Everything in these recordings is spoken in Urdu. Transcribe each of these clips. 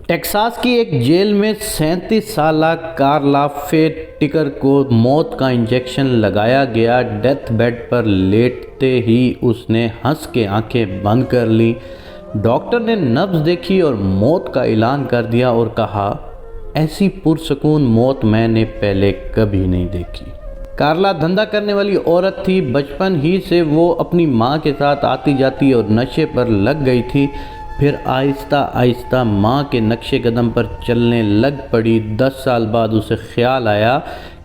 ٹیکساس کی ایک جیل میں 37 سالہ کارلا فیٹکر کو موت کا انجیکشن لگایا گیا۔ ڈیتھ بیڈ پر لیٹتے ہی اس نے ہنس کے آنکھیں بند کر لیں۔ ڈاکٹر نے نبض دیکھی اور موت کا اعلان کر دیا اور کہا، ایسی پرسکون موت میں نے پہلے کبھی نہیں دیکھی۔ کارلا دھندا کرنے والی عورت تھی۔ بچپن ہی سے وہ اپنی ماں کے ساتھ آتی جاتی اور نشے پر لگ گئی تھی۔ پھر آہستہ آہستہ ماں کے نقش قدم پر چلنے لگ پڑی۔ 10 سال بعد اسے خیال آیا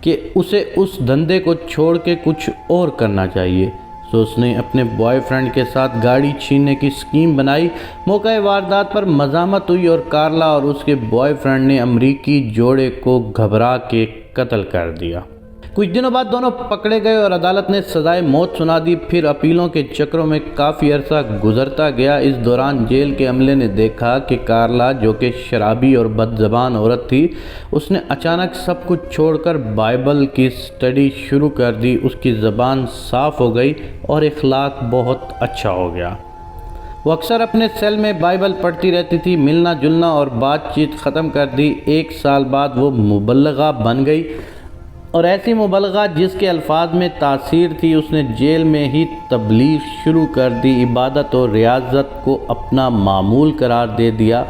کہ اسے اس دھندے کو چھوڑ کے کچھ اور کرنا چاہیے۔ اس نے اپنے بوائے فرینڈ کے ساتھ گاڑی چھیننے کی اسکیم بنائی۔ موقع واردات پر مزاحمت ہوئی اور کارلا اور اس کے بوائے فرینڈ نے امریکی جوڑے کو گھبرا کے قتل کر دیا۔ کچھ دنوں بعد دونوں پکڑے گئے اور عدالت نے سزائے موت سنا دی۔ پھر اپیلوں کے چکروں میں کافی عرصہ گزرتا گیا۔ اس دوران جیل کے عملے نے دیکھا کہ کارلا، جو کہ شرابی اور بد زبان عورت تھی، اس نے اچانک سب کچھ چھوڑ کر بائبل کی اسٹڈی شروع کر دی۔ اس کی زبان صاف ہو گئی اور اخلاق بہت اچھا ہو گیا۔ وہ اکثر اپنے سیل میں بائبل پڑھتی رہتی تھی۔ ملنا جلنا اور بات چیت ختم کر دی۔ 1 سال بعد وہ مبلغہ بن گئی، اور ایسی مبلغہ جس کے الفاظ میں تاثیر تھی۔ اس نے جیل میں ہی تبلیغ شروع کر دی، عبادت اور ریاضت کو اپنا معمول قرار دے دیا،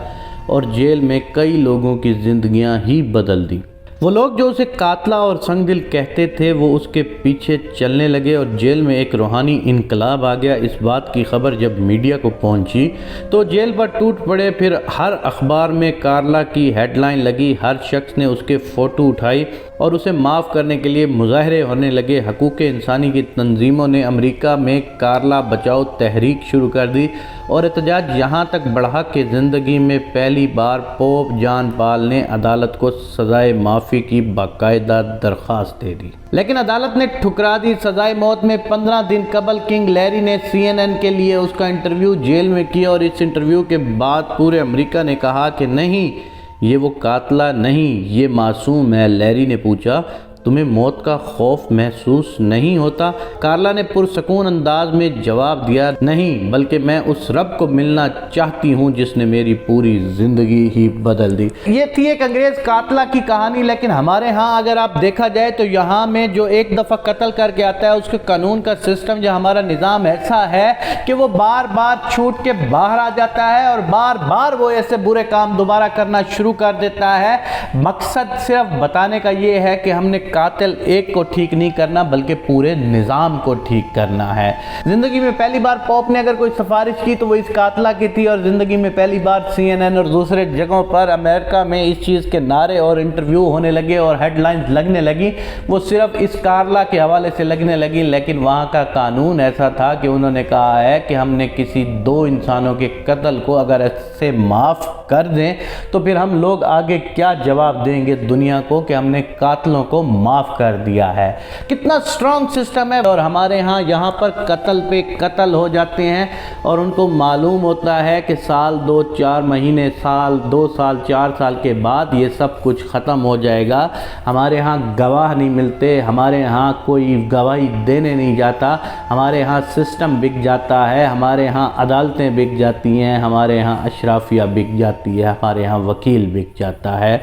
اور جیل میں کئی لوگوں کی زندگیاں ہی بدل دیں۔ وہ لوگ جو اسے قاتلہ اور سنگ دل کہتے تھے، وہ اس کے پیچھے چلنے لگے، اور جیل میں ایک روحانی انقلاب آ گیا۔ اس بات کی خبر جب میڈیا کو پہنچی تو جیل پر ٹوٹ پڑے۔ پھر ہر اخبار میں کارلا کی ہیڈ لائن لگی۔ ہر شخص نے اس کے فوٹو اٹھائی اور اسے معاف کرنے کے لیے مظاہرے ہونے لگے۔ حقوق انسانی کی تنظیموں نے امریکہ میں کارلا بچاؤ تحریک شروع کر دی، اور احتجاج یہاں تک بڑھا کہ زندگی میں پہلی بار پوپ جان پال نے عدالت کو سزائے معافی کی باقاعدہ درخواست دے دی، لیکن عدالت نے ٹھکرا دی۔ سزائے موت میں 15 دن قبل کنگ لیری نے CNN کے لیے اس کا انٹرویو جیل میں کیا، اور اس انٹرویو کے بعد پورے امریکہ نے کہا کہ نہیں، یہ وہ قاتلہ نہیں، یہ معصوم ہے۔ لیری نے پوچھا، تمہیں موت کا خوف محسوس نہیں ہوتا؟ کارلا نے پرسکون انداز میں جواب دیا، نہیں، بلکہ میں اس رب کو ملنا چاہتی ہوں جس نے میری پوری زندگی ہی بدل دی۔ یہ تھی ایک انگریز قاتلہ کی کہانی، لیکن ہمارے ہاں اگر آپ دیکھا جائے تو یہاں میں جو ایک دفعہ قتل کر کے آتا ہے، اس کے قانون کا سسٹم، جو ہمارا نظام ایسا ہے کہ وہ بار بار چھوٹ کے باہر آ جاتا ہے، اور بار بار وہ ایسے برے کام دوبارہ کرنا شروع کر دیتا ہے۔ مقصد صرف بتانے کا یہ ہے کہ ہم نے قاتل ایک کو ٹھیک نہیں کرنا، بلکہ پورے نظام کو ٹھیک کرنا ہے۔ زندگی میں پہلی بار پوپ نے اگر کوئی سفارش کی تو وہ اس قاتلہ کی تھی، اور زندگی میں پہلی بار CNN اور دوسرے جگہوں پر امریکہ میں اس چیز کے نعرے اور انٹرویو ہونے لگے اور ہیڈ لائنز لگنے لگی، وہ صرف اس کارلا کے حوالے سے لگنے لگی۔ لیکن وہاں کا قانون ایسا تھا کہ انہوں نے کہا ہے کہ ہم نے کسی 2 انسانوں کے قتل کو اگر ایسے معاف کر دیں تو پھر ہم لوگ آگے کیا جواب دیں گے دنیا کو کہ ہم نے قاتلوں کو معاف کر دیا ہے۔ کتنا سٹرونگ سسٹم ہے، اور ہمارے ہاں یہاں پر قتل پہ قتل ہو جاتے ہیں، اور ان کو معلوم ہوتا ہے کہ سال 2 4 مہینے، سال 2 سال 4 سال کے بعد یہ سب کچھ ختم ہو جائے گا۔ ہمارے ہاں گواہ نہیں ملتے، ہمارے ہاں کوئی گواہی دینے نہیں جاتا، ہمارے ہاں سسٹم بک جاتا ہے، ہمارے ہاں عدالتیں بک جاتی ہیں، ہمارے ہاں اشرافیہ بک جاتی ہے، ہمارے ہاں وکیل بک جاتا ہے۔